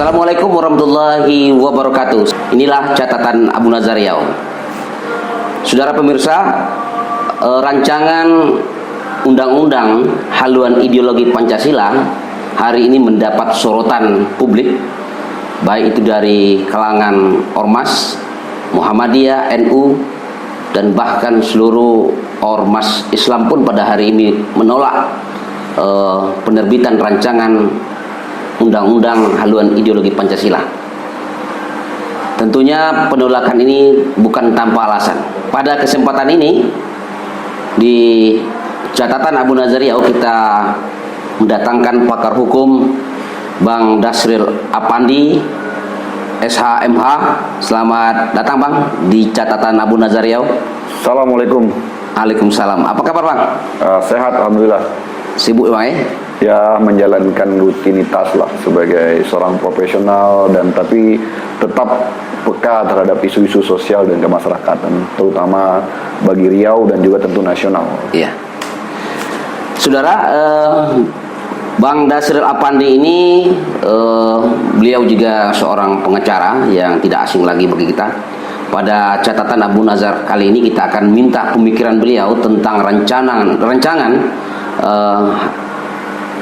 Assalamualaikum warahmatullahi wabarakatuh. Inilah catatan Abu Nazar Riau. Saudara pemirsa, rancangan undang-undang haluan ideologi Pancasila hari ini mendapat sorotan publik, baik itu dari kalangan Ormas, Muhammadiyah, NU, dan bahkan seluruh Ormas Islam pun pada hari ini menolak penerbitan rancangan undang-undang haluan ideologi Pancasila. Tentunya penolakan ini bukan tanpa alasan. Pada kesempatan ini di catatan Abu Nazar Riau kita mendatangkan pakar hukum Bang Dasril Apandi, SHMH. Selamat datang Bang di catatan Abu Nazar Riau. Assalamualaikum. Waalaikumsalam. Apa kabar Bang? Sehat alhamdulillah. Sibuk Bang ya? Ya, menjalankan rutinitas lah sebagai seorang profesional, dan tapi tetap peka terhadap isu-isu sosial dan kemasyarakatan, terutama bagi Riau dan juga tentu nasional. Iya. Saudara, Bang Dasril Apandi ini beliau juga seorang pengacara yang tidak asing lagi bagi kita. Pada catatan Abu Nazar kali ini kita akan minta pemikiran beliau tentang rancangan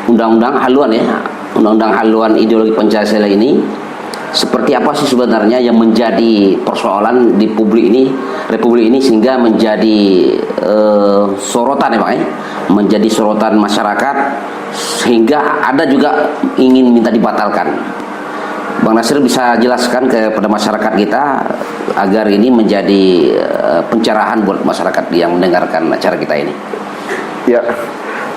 undang-undang haluan undang-undang haluan ideologi Pancasila ini. Seperti apa sih sebenarnya yang menjadi persoalan di Republik ini sehingga menjadi sorotan Pak menjadi sorotan masyarakat, sehingga ada juga ingin minta dibatalkan. Bang Nasir bisa jelaskan kepada masyarakat kita agar ini menjadi pencerahan buat masyarakat yang mendengarkan acara kita ini. Ya,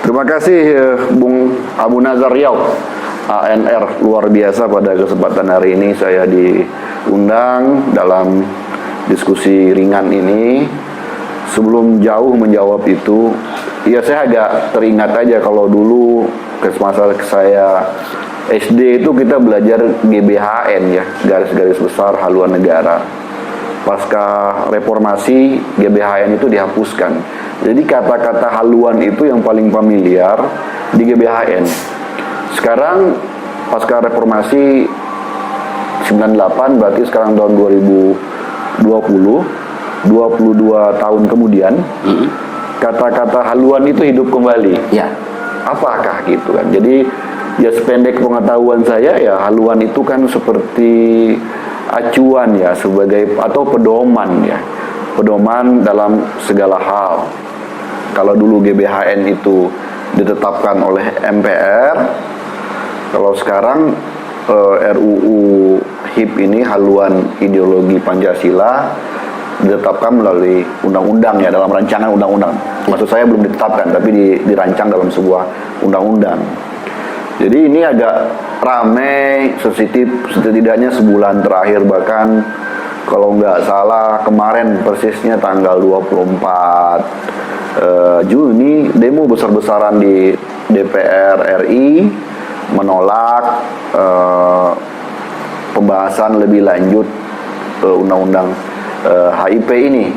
terima kasih Bung Abu Nazar Riau, ANR, luar biasa. Pada kesempatan hari ini saya diundang dalam diskusi ringan ini. Sebelum jauh menjawab itu, ya saya agak teringat aja kalau dulu masa saya SD itu kita belajar GBHN ya, garis-garis besar haluan negara. Pasca reformasi GBHN itu dihapuskan. Jadi kata-kata haluan itu yang paling familiar di GBHN. Sekarang pasca reformasi 98, berarti sekarang tahun 2020, 22 tahun kemudian, kata-kata haluan itu hidup kembali. Ya. Apakah gitu kan? Jadi ya sependek pengetahuan saya ya, haluan itu kan seperti acuan ya, sebagai atau pedoman ya, pedoman dalam segala hal. Kalau dulu GBHN itu ditetapkan oleh MPR, kalau sekarang RUU HIP ini haluan ideologi Pancasila ditetapkan melalui undang-undang ya, dalam rancangan undang-undang. Maksud saya belum ditetapkan, tapi dirancang dalam sebuah undang-undang. Jadi ini agak ramai, sensitif, setidaknya sebulan terakhir, bahkan kalau nggak salah kemarin persisnya tanggal 24 Juni, demo besar-besaran di DPR RI menolak pembahasan lebih lanjut undang-undang HIP ini.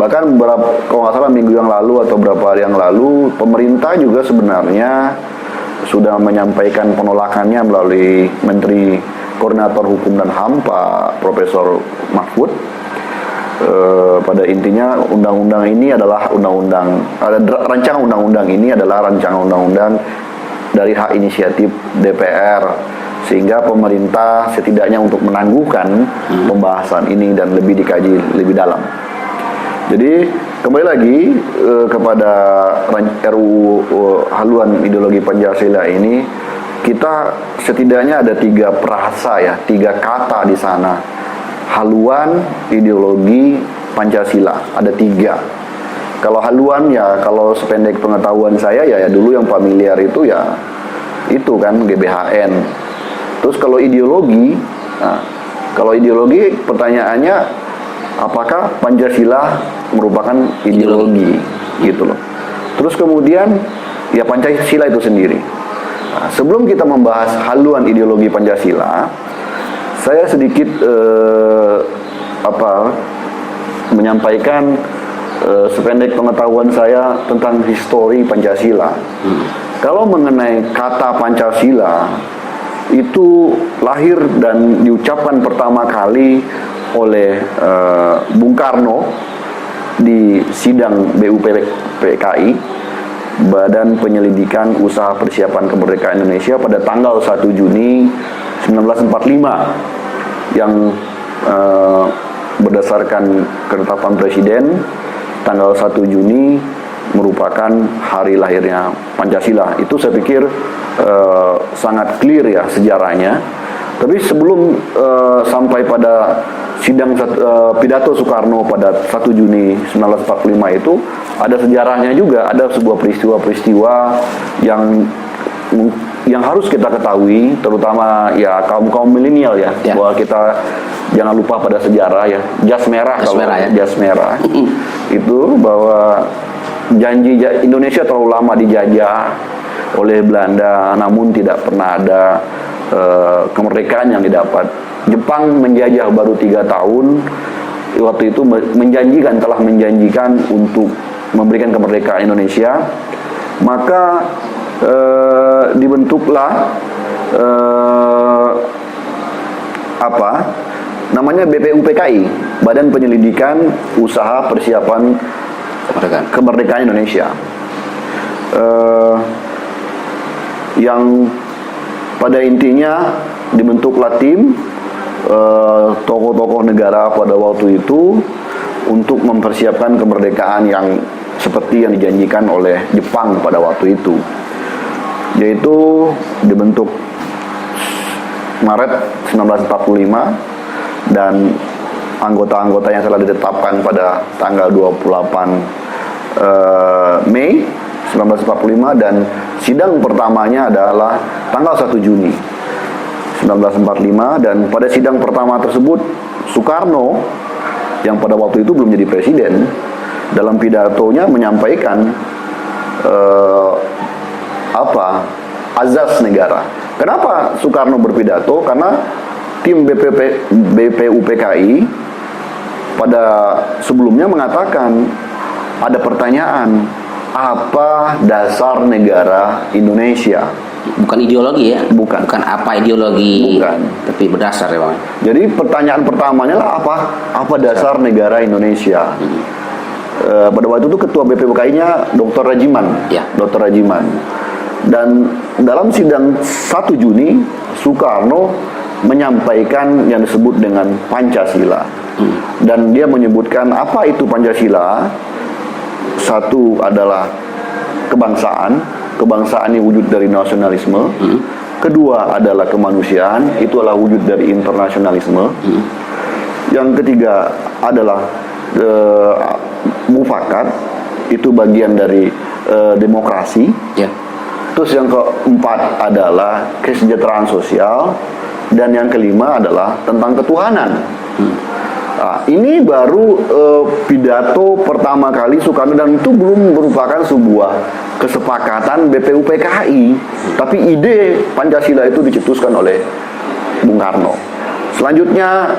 Bahkan kalau nggak salah minggu yang lalu atau beberapa hari yang lalu, pemerintah juga sebenarnya sudah menyampaikan penolakannya melalui Menteri Koordinator Hukum dan HAM Pak Profesor Mahfud. Pada intinya undang-undang ini adalah rancangan undang-undang ini adalah rancangan undang-undang dari hak inisiatif DPR, sehingga pemerintah setidaknya untuk menangguhkan pembahasan ini dan lebih dikaji lebih dalam. Jadi kembali lagi kepada RUU haluan ideologi Pancasila ini, kita setidaknya ada 3 perasa ya, 3 kata di sana. Haluan ideologi Pancasila ada 3. Kalau haluan ya, kalau sependek pengetahuan saya ya dulu yang familiar itu ya itu kan GBHN. Terus kalau ideologi, pertanyaannya apakah Pancasila merupakan ideologi gitu loh. Terus kemudian ya Pancasila itu sendiri. Nah, sebelum kita membahas haluan ideologi Pancasila, saya sedikit menyampaikan sependek pengetahuan saya tentang histori Pancasila. Kalau mengenai kata Pancasila itu lahir dan diucapkan pertama kali oleh Bung Karno di sidang BUPKI, Badan Penyelidikan Usaha Persiapan Kemerdekaan Indonesia, pada tanggal 1 Juni 1945, yang berdasarkan ketetapan Presiden, tanggal 1 Juni merupakan hari lahirnya Pancasila. Itu saya pikir sangat clear ya sejarahnya. Tapi sebelum sampai pada sidang pidato Soekarno pada 1 Juni 1945 itu, ada sejarahnya juga, ada sebuah peristiwa-peristiwa yang harus kita ketahui, terutama ya kaum milenial ya, bahwa kita jangan lupa pada sejarah ya, jas merah, jas merah itu, bahwa janji Indonesia terlalu lama dijajah oleh Belanda, namun tidak pernah ada kemerdekaan yang didapat. Jepang menjajah baru 3 tahun, waktu itu telah menjanjikan untuk memberikan kemerdekaan Indonesia, maka dibentuklah namanya BPUPKI, Badan Penyelidikan Usaha Persiapan Kemerdekaan Indonesia, yang pada intinya dibentuklah tim tokoh-tokoh negara pada waktu itu untuk mempersiapkan kemerdekaan yang seperti yang dijanjikan oleh Jepang pada waktu itu, yaitu dibentuk Maret 1945 dan anggota-anggota yang telah ditetapkan pada tanggal 28 Mei 1945, dan sidang pertamanya adalah tanggal 1 Juni 1945, dan pada sidang pertama tersebut Soekarno yang pada waktu itu belum jadi presiden, dalam pidatonya menyampaikan azas negara. Kenapa Soekarno berpidato? Karena tim BPUPKI pada sebelumnya mengatakan, ada pertanyaan, apa dasar negara Indonesia? Bukan ideologi ya? Bukan apa ideologi, bukan, tapi berdasar ya Bang. Jadi pertanyaan pertamanya lah apa dasar negara Indonesia? Pada waktu itu ketua BPUPKI-nya Dr. Rajiman, Dr. Rajiman. Dan dalam sidang 1 Juni, Soekarno menyampaikan yang disebut dengan Pancasila. Dan dia menyebutkan apa itu Pancasila. Satu adalah kebangsaan ini wujud dari nasionalisme. Kedua adalah kemanusiaan, itu adalah wujud dari internasionalisme. Yang ketiga adalah mufakat, itu bagian dari demokrasi. Terus yang keempat adalah kesejahteraan sosial, dan yang kelima adalah tentang ketuhanan. Nah, ini baru pidato pertama kali Soekarno, dan itu belum merupakan sebuah kesepakatan BPUPKI, tapi ide Pancasila itu dicetuskan oleh Bung Karno. Selanjutnya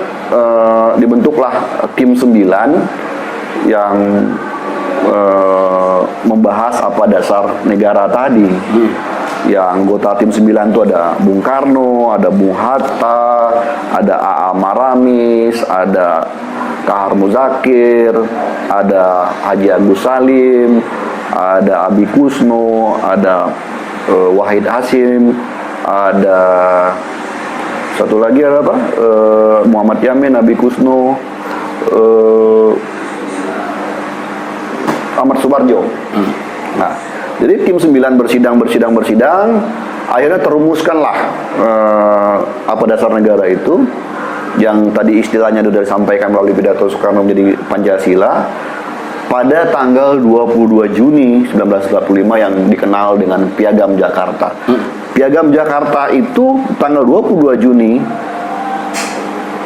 dibentuklah tim 9 yang membahas apa dasar negara tadi. Ya, anggota tim 9 itu ada Bung Karno, ada Bung Hatta, ada A.A. Maramis, ada Kahar Muzakir, ada Haji Agus Salim, ada Abi Kusno, ada Wahid Hasim, ada satu lagi ada apa? Muhammad Yamin, Abi Kusno, Ahmad Subarjo. Nah, jadi tim 9 bersidang, akhirnya terumuskanlah apa dasar negara itu, yang tadi istilahnya sudah disampaikan melalui pidato Soekarno menjadi Pancasila, pada tanggal 22 Juni 1945 yang dikenal dengan Piagam Jakarta. Piagam Jakarta itu tanggal 22 Juni.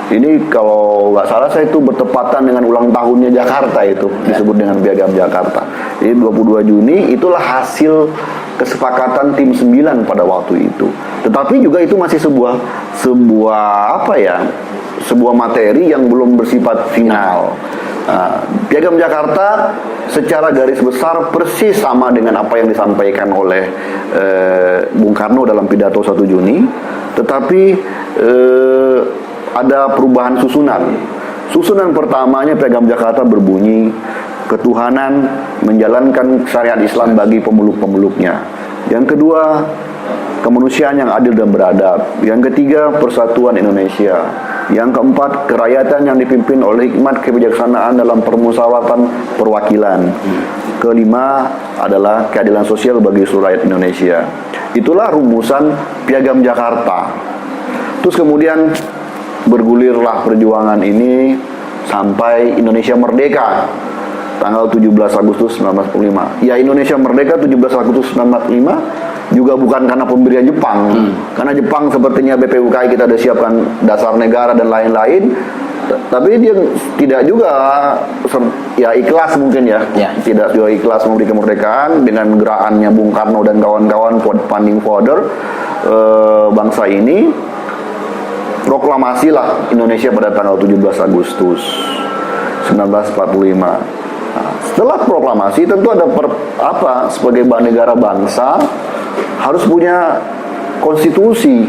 Ini kalau nggak salah saya itu bertepatan dengan ulang tahunnya Jakarta, itu disebut dengan Piagam Jakarta. Jadi 22 Juni itulah hasil kesepakatan tim 9 pada waktu itu. Tetapi juga itu masih sebuah materi yang belum bersifat final. Piagam Jakarta secara garis besar persis sama dengan apa yang disampaikan oleh Bung Karno dalam pidato 1 Juni. tetapi ada perubahan susunan. Susunan pertamanya Piagam Jakarta berbunyi ketuhanan menjalankan syariat Islam bagi pemeluk-pemeluknya. Yang kedua, kemanusiaan yang adil dan beradab. Yang ketiga, persatuan Indonesia. Yang keempat, kerakyatan yang dipimpin oleh hikmat kebijaksanaan dalam permusyawaratan perwakilan. Kelima adalah keadilan sosial bagi seluruh rakyat Indonesia. Itulah rumusan Piagam Jakarta. Terus kemudian bergulirlah perjuangan ini sampai Indonesia merdeka tanggal 17 Agustus 1945. Ya, Indonesia merdeka 17 Agustus 1945 juga bukan karena pemberian Jepang, karena Jepang sepertinya BPUKI kita sudah siapkan dasar negara dan lain-lain, tapi dia tidak juga ya ikhlas mungkin ya, tidak juga ikhlas memberi kemerdekaan dengan gerakannya Bung Karno dan kawan-kawan founding father bangsa ini. Proklamasilah Indonesia pada tanggal 17 Agustus 1945. Nah, setelah proklamasi tentu ada sebagai negara bangsa harus punya konstitusi,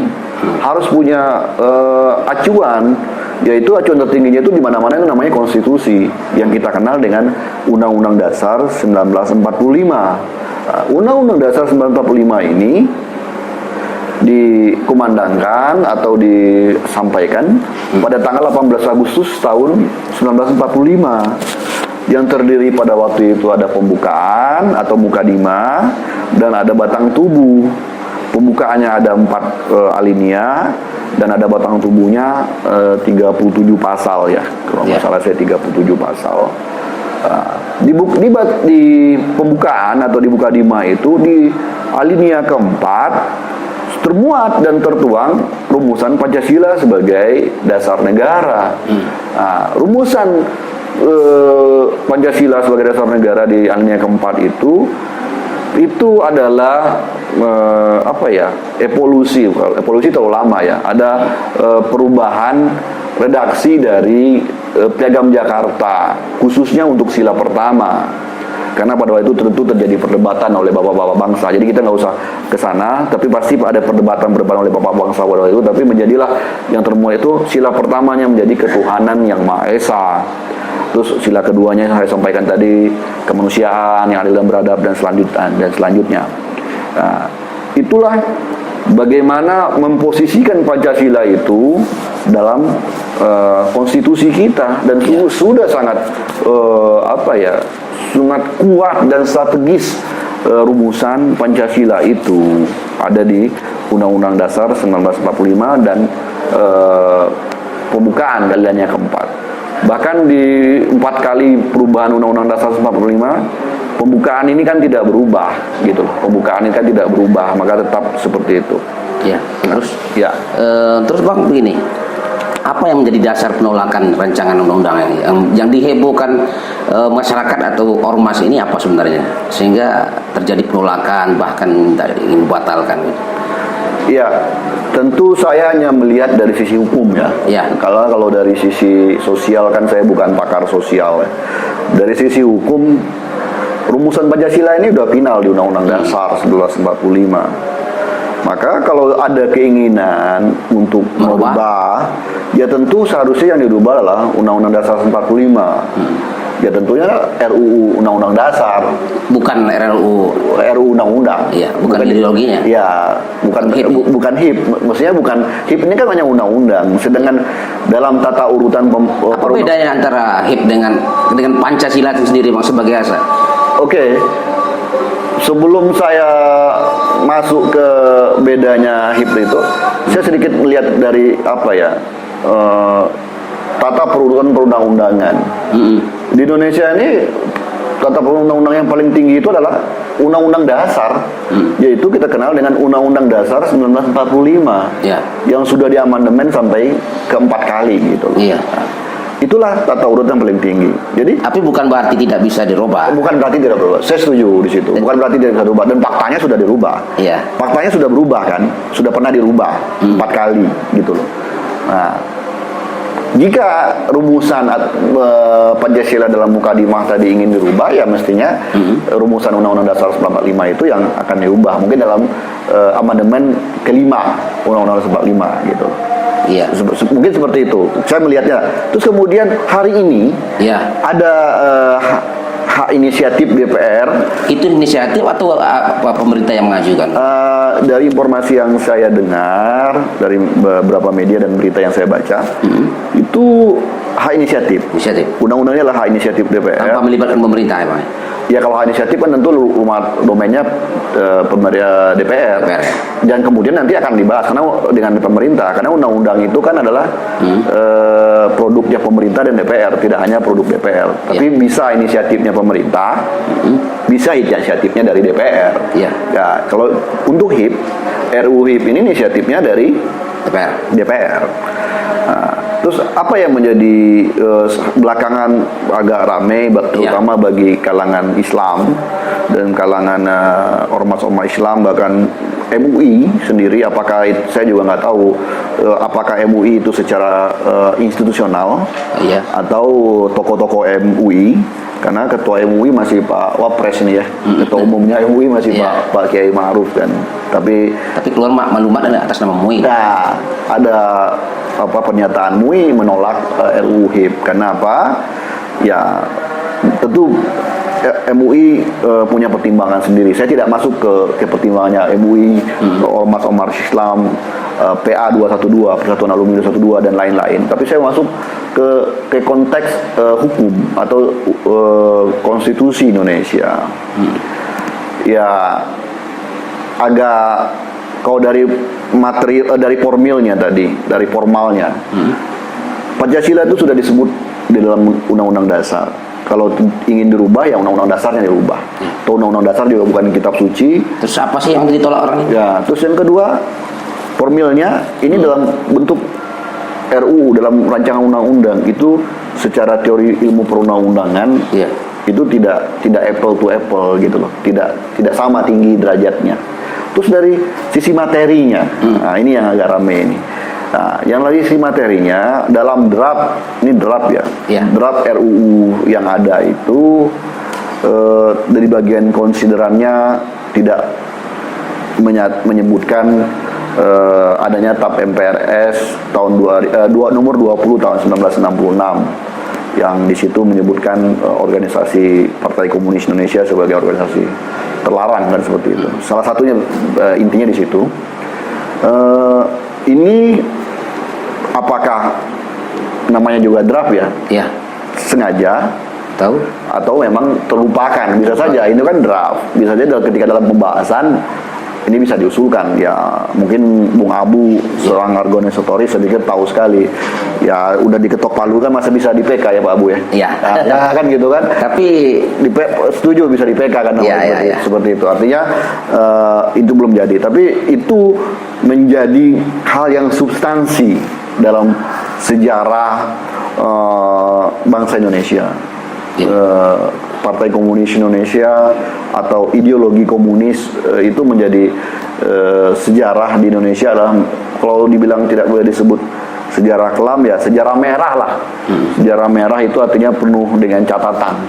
harus punya acuan, yaitu acuan tertingginya itu di mana-mana itu namanya konstitusi yang kita kenal dengan Undang-Undang Dasar 1945. Nah, Undang-Undang Dasar 1945 ini dikumandangkan atau disampaikan pada tanggal 18 Agustus tahun 1945 yang terdiri pada waktu itu ada pembukaan atau mukadimah dan ada batang tubuh. Pembukaannya ada 4 alinea dan ada batang tubuhnya 37 pasal ya, kalau nggak salah saya 37 pasal. Di pembukaan atau di mukadimah itu di alinea keempat termuat dan tertuang rumusan Pancasila sebagai dasar negara. Nah, rumusan Pancasila sebagai dasar negara di alinea keempat itu adalah evolusi terlalu lama ya. Ada perubahan redaksi dari Piagam Jakarta khususnya untuk sila pertama. Karena pada waktu itu tentu terjadi perdebatan oleh bapak-bapak bangsa. Jadi kita nggak usah ke sana, tapi pasti ada perdebatan oleh bapak bangsa pada waktu itu. Tapi menjadilah yang termuat itu sila pertamanya menjadi ketuhanan yang Maha Esa. Terus sila keduanya saya sampaikan tadi kemanusiaan yang adil dan beradab dan selanjutnya. Nah, itulah bagaimana memposisikan Pancasila itu dalam konstitusi kita dan sudah sangat sangat kuat dan strategis. Rumusan Pancasila itu ada di Undang-Undang Dasar 1945 dan pembukaan alinea keempat. Bahkan di 4 kali perubahan Undang-Undang Dasar 1945, pembukaan ini kan tidak berubah gitu loh. Pembukaan ini kan tidak berubah, maka tetap seperti itu. Ya, terus Bang begini. Apa yang menjadi dasar penolakan rancangan undang-undang ini? Yang dihebohkan masyarakat atau ormas ini apa sebenarnya? Sehingga terjadi penolakan, bahkan ingin batalkan. Ya, tentu saya hanya melihat dari sisi hukum ya. Kalau dari sisi sosial kan saya bukan pakar sosial ya. Dari sisi hukum, rumusan Pancasila ini udah final di Undang-Undang Dasar 1945. Maka kalau ada keinginan untuk merubah, ya tentu seharusnya yang dirubah adalah Undang-Undang Dasar 45. Ya tentunya RUU Undang-Undang Dasar, bukan RUU Undang-Undang. Iya, bukan ideologinya. Ya, bukan HIP. Maksudnya bukan HIP ini kan hanya undang-undang. Sedangkan dalam tata urutan apa bedanya antara HIP dengan Pancasila itu sendiri Bang sebagai asal? Oke. Sebelum saya masuk ke bedanya HIP itu, saya sedikit melihat dari tata perurutan perundang-undangan. Di Indonesia ini tata perundang-undangan yang paling tinggi itu adalah Undang-Undang Dasar, yaitu kita kenal dengan Undang-Undang Dasar 1945, yang sudah diamandemen sampai ke 4 kali gitu. Nah, itulah tata urutan yang paling tinggi. Jadi, tapi bukan berarti tidak bisa dirubah. Bukan berarti tidak berubah. Saya setuju di situ. Bukan berarti tidak bisa dirubah. Dan faktanya sudah dirubah. Faktanya sudah berubah kan? Sudah pernah dirubah 4 kali gitu loh. Nah, jika rumusan Pancasila dalam mukadimah tadi ingin dirubah, ya mestinya rumusan Undang-Undang Dasar 1945 itu yang akan dirubah. Mungkin dalam amandemen kelima Undang-Undang 45 gitu. Iya. Mungkin seperti itu. Saya melihatnya. Terus kemudian hari ini ada hak inisiatif DPR. Itu inisiatif atau apa pemerintah yang mengajukan? Dari informasi yang saya dengar dari beberapa media dan berita yang saya baca, itu hak inisiatif. Undang-undangnya adalah hak inisiatif DPR. Tanpa melibatkan pemerintah emang? Ya kalau hak inisiatif kan tentu rumah domainnya DPR. Dan kemudian nanti akan dibahas karena dengan pemerintah, karena undang-undang itu kan adalah produknya pemerintah dan DPR, tidak hanya produk DPR. Tapi bisa inisiatifnya pemerintah, bisa inisiatifnya dari DPR. Ya, kalau untuk HIP, RUU HIP ini inisiatifnya dari DPR. Nah, terus apa yang menjadi belakangan agak ramai, terutama bagi kalangan Islam dan kalangan ormas-ormas Islam, bahkan MUI sendiri, apakah saya juga nggak tahu apakah MUI itu secara institusional atau tokoh-tokoh MUI, karena ketua MUI masih Pak Wapres ini ya, ketua umumnya MUI masih Pak Kiai Ma'ruf kan, tapi keluar maklumat atas nama MUI. Nah, ada pernyataan MUI menolak RUU HIP. Karena apa? Ya tentu MUI punya pertimbangan sendiri. Saya tidak masuk ke pertimbangannya MUI, ormas-ormas Islam, PA 212, Persatuan Alumni 212 dan lain-lain. Tapi saya masuk ke konteks hukum atau konstitusi Indonesia. Ya agak, kalau dari materi dari formilnya tadi, dari formalnya, Pancasila itu sudah disebut di dalam Undang-Undang Dasar. Kalau ingin dirubah, ya Undang-Undang Dasarnya dirubah. Atau Undang-Undang Dasar juga bukan kitab suci. Terus apa sih yang ditolak orang ini? Ya, terus yang kedua, formilnya ini dalam bentuk RUU, dalam rancangan undang-undang itu secara teori ilmu perundang-undangan itu tidak apple to apple gitu loh, tidak sama tinggi derajatnya. Terus dari sisi materinya, nah ini yang agak rame ini. Nah, yang dari sisi materinya dalam draft, ini draft draft RUU yang ada itu dari bagian konsiderannya tidak menyebutkan adanya TAP MPRS tahun nomor 20 tahun 1966 yang di situ menyebutkan organisasi Partai Komunis Indonesia sebagai organisasi terlarang kan, seperti itu. Salah satunya intinya di situ. Ini apakah namanya juga draft ya? Sengaja atau memang terlupakan? Bisa saja ini kan draft. Bisa saja ketika dalam pembahasan ini bisa diusulkan. Ya mungkin Bung Abu seorang organisatoris sedikit tahu sekali. Ya udah diketok palu kan, masa bisa di PK ya Pak Abu ya? Nah, ya kan gitu kan. Tapi setuju bisa di PK kan, seperti itu. Artinya itu belum jadi. Tapi itu menjadi hal yang substansi dalam sejarah bangsa Indonesia. Partai Komunis Indonesia atau ideologi komunis itu menjadi sejarah di Indonesia adalah, kalau dibilang tidak boleh disebut sejarah kelam, ya sejarah merah lah. Sejarah merah itu artinya penuh dengan catatan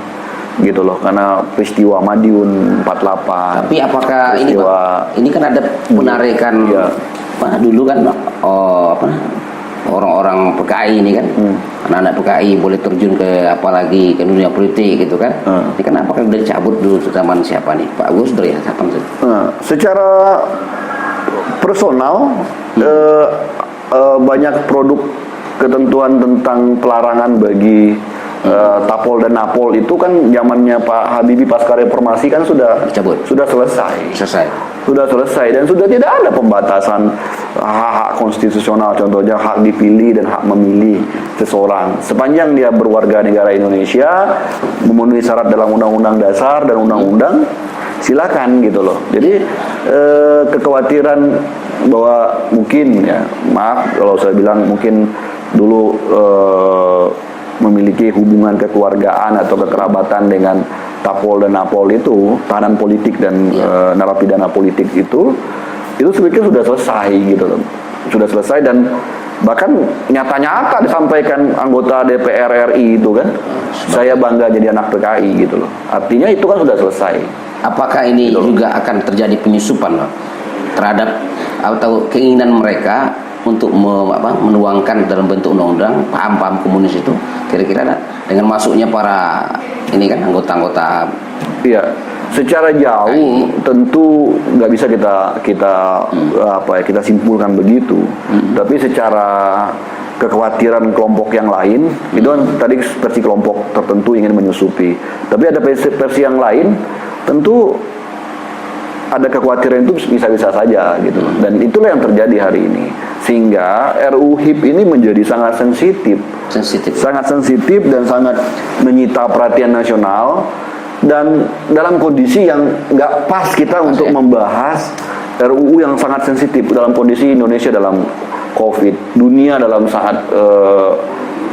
gitu loh, karena peristiwa Madiun 48. Tapi apakah ini kan ada penarikan dulu kan orang-orang PKI ini kan, anak-anak PKI boleh terjun ke apalagi ke dunia politik gitu kan. Ini kenapa kan udah dicabut dulu zaman siapa nih, Pak Gus Dur ya, kapan sih? Secara personal banyak produk ketentuan tentang pelarangan bagi Tapol dan Napol itu kan zamannya Pak Habibie pasca reformasi kan sudah dicabut. Sudah selesai dan sudah tidak ada pembatasan hak-hak konstitusional, contohnya hak dipilih dan hak memilih seseorang sepanjang dia berwarga negara Indonesia, memenuhi syarat dalam Undang-Undang Dasar dan Undang-Undang, silakan gitu loh. Jadi kekhawatiran bahwa mungkin ya, maaf kalau saya bilang mungkin dulu memiliki hubungan kekeluargaan atau kekerabatan dengan Tapol dan Napol itu, tahanan politik dan narapidana politik itu sebetulnya sudah selesai gitu loh. Sudah selesai dan bahkan nyata-nyata disampaikan anggota DPR RI itu kan, saya bangga jadi anak PKI gitu loh. Artinya itu kan sudah selesai. Apakah ini juga akan terjadi penyusupan, Pak? terhadap atau keinginan mereka untuk menuangkan dalam bentuk undang-undang paham-paham komunis itu, kira-kira dengan masuknya para ini kan anggota-anggota. Iya, secara jauh tentu nggak bisa kita kita simpulkan begitu. Tapi secara kekhawatiran kelompok yang lain itu kan tadi versi kelompok tertentu ingin menyusupi. Tapi ada versi yang lain tentu ada kekhawatiran itu bisa-bisa saja gitu. Dan itulah yang terjadi hari ini. Sehingga RUU HIP ini menjadi sangat sensitif. Sangat sensitif dan sangat menyita perhatian nasional, dan dalam kondisi yang nggak pas kita untuk membahas RUU yang sangat sensitif dalam kondisi Indonesia dalam COVID, dunia dalam saat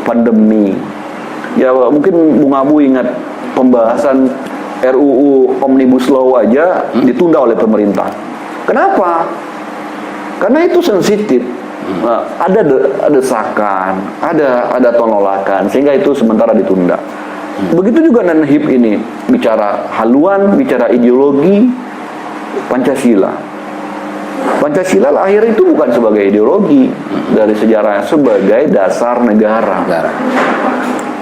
pandemi. Ya mungkin Bung Abu ingat pembahasan RUU Omnibus Law aja ditunda oleh pemerintah. Kenapa? Karena itu sensitif. Nah, ada desakan, ada penolakan, sehingga itu sementara ditunda. Begitu juga dengan HIP ini, bicara haluan, bicara ideologi Pancasila. Pancasila lahir itu bukan sebagai ideologi dari sejarah, sebagai dasar negara.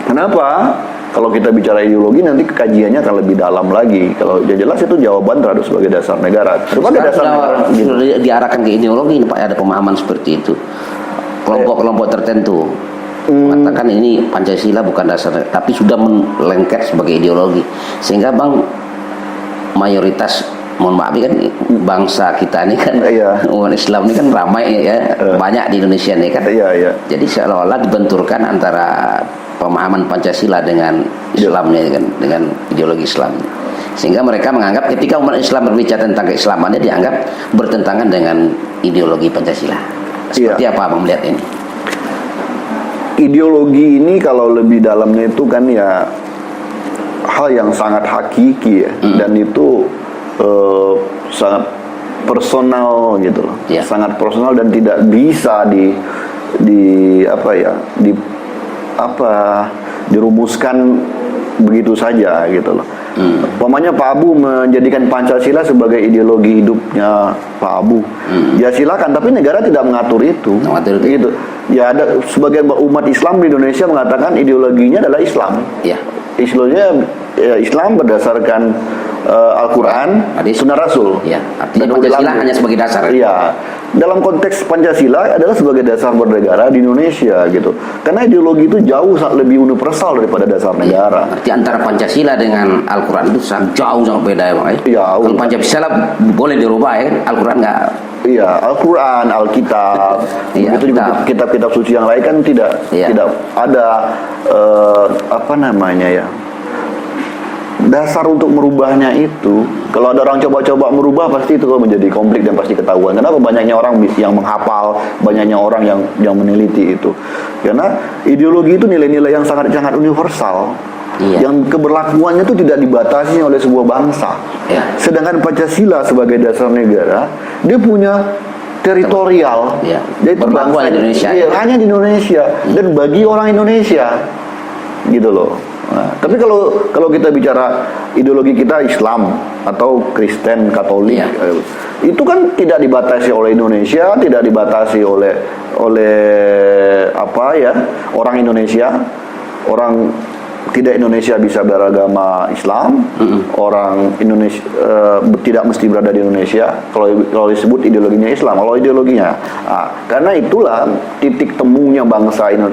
Kenapa? Kalau kita bicara ideologi nanti kajiannya akan lebih dalam lagi. Kalau jelas itu jawaban terhadap sebagai dasar negara. Sebagai dasar negara sudah diarahkan ke ideologi, Pak, ada pemahaman seperti itu. Kelompok-kelompok tertentu mengatakan ini Pancasila bukan dasar, tapi sudah melengket sebagai ideologi. Sehingga Bang, mayoritas, mohon maaf kan, bangsa kita ini kan, umat Islam ini kan ramai ya, banyak di Indonesia ini kan. Jadi seolah-olah dibenturkan antara pemahaman Pancasila dengan Islamnya kan, dengan ideologi Islam. Sehingga mereka menganggap ketika umat Islam berbicara tentang keislamannya dianggap bertentangan dengan ideologi Pancasila. Seperti apa Abang melihat ini? Ideologi ini kalau lebih dalamnya itu kan ya hal yang sangat hakiki ya, dan itu sangat personal gitu loh. Sangat personal dan tidak bisa dirumuskan begitu saja gitu loh. Umpamanya Pak Abu menjadikan Pancasila sebagai ideologi hidupnya Pak Abu, ya silakan, tapi negara tidak mengatur itu. Gitu. Ya ada sebagian umat Islam di Indonesia mengatakan ideologinya adalah Islam. Islamnya Islam berdasarkan Al-Quran, Sunnah Rasul. Artinya Pancasila hanya sebagai dasar. Dalam konteks Pancasila adalah sebagai dasar bernegara di Indonesia gitu. Karena ideologi itu jauh lebih universal daripada dasar negara. Arti antara Pancasila dengan Al-Quran itu sangat beda ya Bang. Kalau Pancasila boleh dirubah ya, Al-Quran nggak. Al-Quran, Alkitab, itu juga kitab-kitab suci yang lain kan tidak ada dasar untuk merubahnya itu. Kalau ada orang coba-coba merubah, pasti itu menjadi konflik dan pasti ketahuan. Kenapa banyaknya orang yang menghafal, banyaknya orang yang meneliti itu? Karena ideologi itu nilai-nilai yang sangat-sangat universal. Yang keberlakuannya itu tidak dibatasi oleh sebuah bangsa. Sedangkan Pancasila sebagai dasar negara, dia punya teritorial, yaitu bangsa Indonesia. Hanya di Indonesia dan bagi orang Indonesia, gitu loh. Nah, tapi kalau kita bicara ideologi kita Islam atau Kristen, Katolik, itu kan tidak dibatasi oleh Indonesia, tidak dibatasi oleh orang Indonesia, orang tidak Indonesia bisa beragama Islam, orang Indonesia tidak mesti berada di Indonesia kalau disebut ideologinya Islam, kalau ideologinya. Karena itulah titik temunya bangsa ini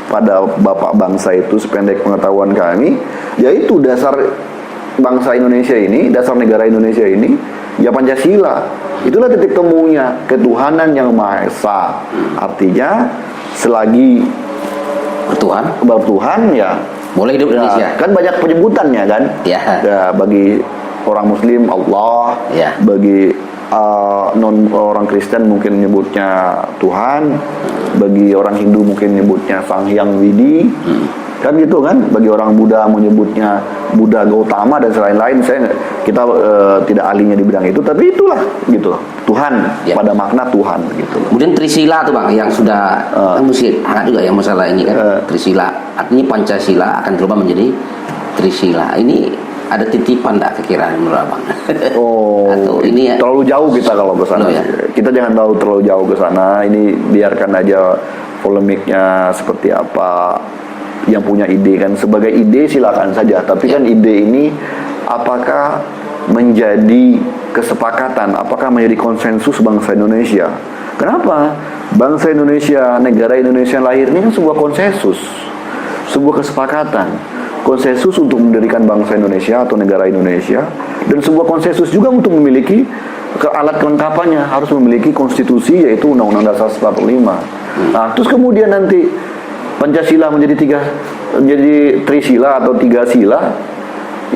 pada bapak bangsa itu, sependek pengetahuan kami, yaitu dasar bangsa Indonesia ini, dasar negara Indonesia ini, ya Pancasila. Itulah titik temunya ketuhanan yang Maha Esa. Artinya selagi bertuhan ya boleh hidup Indonesia. Kan banyak penyebutannya kan. Bagi orang Muslim Allah, bagi non orang Kristen mungkin nyebutnya Tuhan, bagi orang Hindu mungkin nyebutnya Sang Hyang Widi, kan gitu kan. Bagi orang Buddha menyebutnya Buddha Gautama dan lain-lain. Kita tidak ahlinya di bidang itu, tapi itulah gitu Tuhan, pada makna Tuhan gitu. Kemudian Trisila tuh Bang, yang sudah kan mesti hangat juga ya masalah ini kan. Trisila artinya Pancasila akan berubah menjadi Trisila. Ini ada titipan enggak kira-kira menurut Abang? Oh, Atau ini ya, terlalu jauh kita kalau ke sana. Oh, ya. Kita jangan tahu terlalu jauh ke sana. Ini biarkan aja polemiknya seperti apa. Yang punya ide kan, sebagai ide silakan saja. Tapi kan ide ini apakah menjadi kesepakatan, apakah menjadi konsensus bangsa Indonesia? Kenapa? Bangsa Indonesia, negara Indonesia lahir ini kan sebuah konsensus, sebuah kesepakatan. Konsensus untuk mendirikan bangsa Indonesia atau negara Indonesia, dan sebuah konsensus juga untuk memiliki alat kelengkapannya, harus memiliki konstitusi, yaitu Undang-Undang Dasar 45. Nah, terus kemudian nanti Pancasila menjadi trisila atau tiga sila,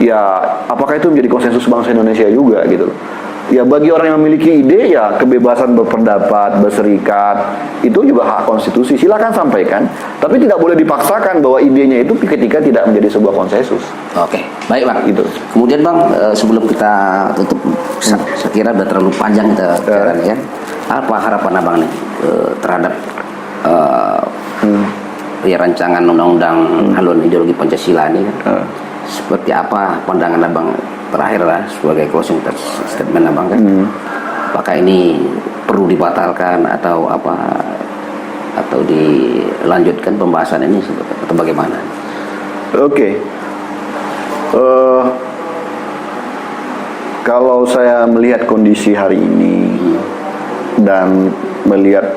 ya apakah itu menjadi konsensus bangsa Indonesia juga gitu loh. Ya bagi orang yang memiliki ide, ya kebebasan berpendapat, berserikat, itu juga hak konstitusi, silakan sampaikan, tapi tidak boleh dipaksakan bahwa idenya itu ketika tidak menjadi sebuah konsensus. Oke, baik Bang. Gitu. Kemudian Bang, sebelum kita tutup, saya kira udah terlalu panjang kita bicara nih kan. Apa harapan Abang nih terhadap ya rancangan undang-undang haluan ideologi Pancasila ini kan? Seperti apa pandangan Abang terakhir lah sebagai closing statement Abang kan? Apakah ini perlu dibatalkan atau apa, atau dilanjutkan pembahasan ini atau bagaimana? Oke. Kalau saya melihat kondisi hari ini dan melihat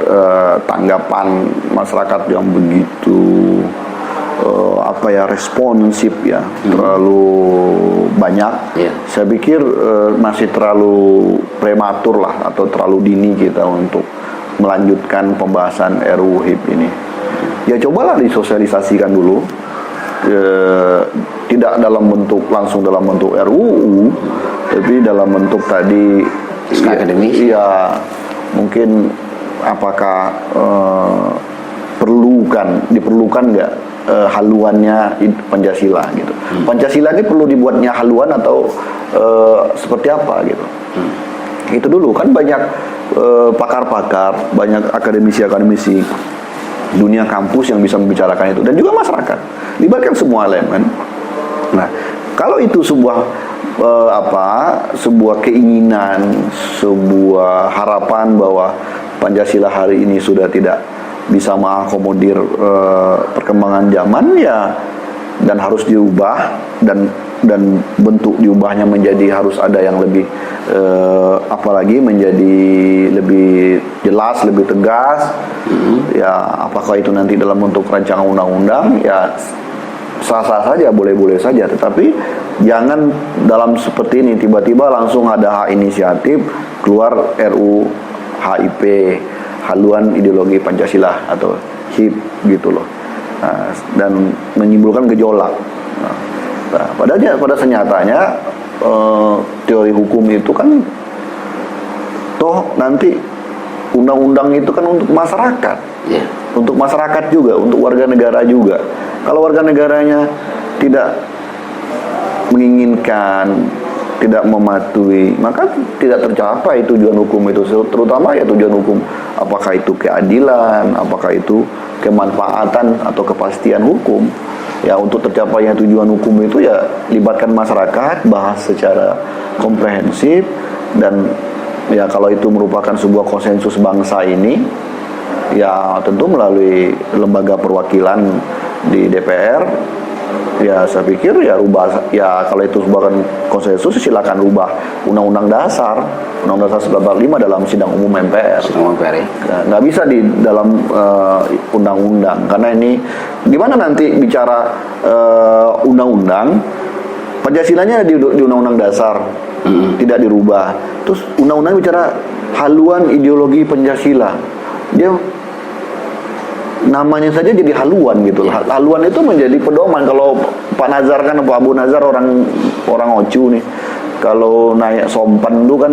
tanggapan masyarakat yang begitu responsif ya, terlalu banyak. Saya pikir masih terlalu prematur lah, atau terlalu dini kita untuk melanjutkan pembahasan RUU HIP ini. Ya cobalah disosialisasikan dulu, tidak langsung dalam bentuk RUU, tapi dalam bentuk tadi akademis. Iya, mungkin apakah diperlukan nggak haluannya Pancasila gitu. Pancasila ini perlu dibuatnya haluan atau seperti apa gitu. Itu dulu kan banyak pakar-pakar, banyak akademisi dunia kampus yang bisa membicarakan itu, dan juga masyarakat. Libatkan semua elemen. Nah, kalau itu sebuah sebuah keinginan, sebuah harapan bahwa Pancasila hari ini sudah tidak bisa mengakomodir perkembangan zaman, ya, dan harus diubah, dan bentuk diubahnya menjadi harus ada yang lebih apalagi menjadi lebih jelas, lebih tegas. Ya, apakah itu nanti dalam bentuk rancangan undang-undang, ya sah-sah saja, boleh-boleh saja, tetapi jangan dalam seperti ini tiba-tiba langsung ada hak inisiatif keluar RUU HIP, haluan ideologi Pancasila atau HIP gitu loh. Nah, dan menimbulkan gejolak. Nah, pada senyatanya teori hukum itu kan toh nanti undang-undang itu kan untuk masyarakat, untuk masyarakat juga, untuk warga negara juga. Kalau warga negaranya tidak menginginkan, tidak mematuhi, maka tidak tercapai tujuan hukum itu, terutama ya tujuan hukum, apakah itu keadilan, apakah itu kemanfaatan atau kepastian hukum. Ya, untuk tercapainya tujuan hukum itu ya libatkan masyarakat, bahas secara komprehensif, dan ya kalau itu merupakan sebuah konsensus bangsa ini, ya tentu melalui lembaga perwakilan di DPR. Ya saya pikir ya rubah, ya kalau itu sebuah konsensus silakan rubah Undang-Undang Dasar 45 dalam sidang umum MPR. Nggak bisa di dalam undang-undang, karena ini gimana nanti bicara undang-undang, Pancasilanya di Undang-Undang Dasar tidak dirubah, terus undang-undang bicara haluan ideologi Pancasila, dia namanya saja jadi haluan gitu. Haluan itu menjadi pedoman. Kalau Pak Nazar kan, Pak Abu Nazar orang Ocu nih, kalau naik sompan itu kan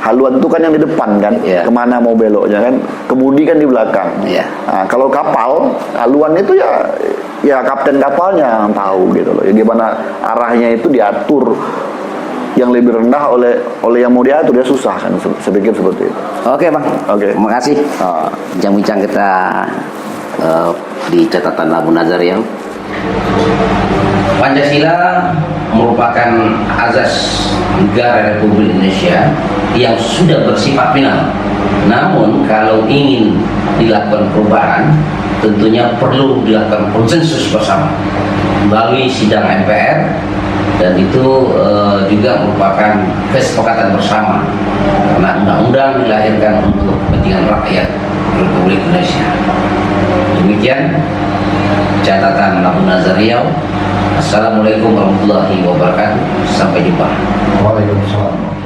haluan itu kan yang di depan kan, kemana mau beloknya kan, kemudi kan di belakang. Nah, kalau kapal, haluan itu ya kapten kapalnya yang tahu gitu loh. Ya gimana arahnya itu diatur, yang lebih rendah oleh yang mau diatur, dia susah kan. Saya pikir seperti itu. Oke Bang, terima kasih. Bincang-bincang kita di catatan Abu Nazar ya. Pancasila merupakan azas negara Republik Indonesia yang sudah bersifat final. Namun kalau ingin dilakukan perubahan, tentunya perlu dilakukan konsensus bersama melalui sidang MPR, dan itu juga merupakan kesepakatan bersama karena undang-undang dilahirkan untuk kepentingan rakyat Republik Indonesia. Demikian catatan Abu Nazar Riau. Assalamualaikum warahmatullahi wabarakatuh. Sampai jumpa. Waalaikumsalam.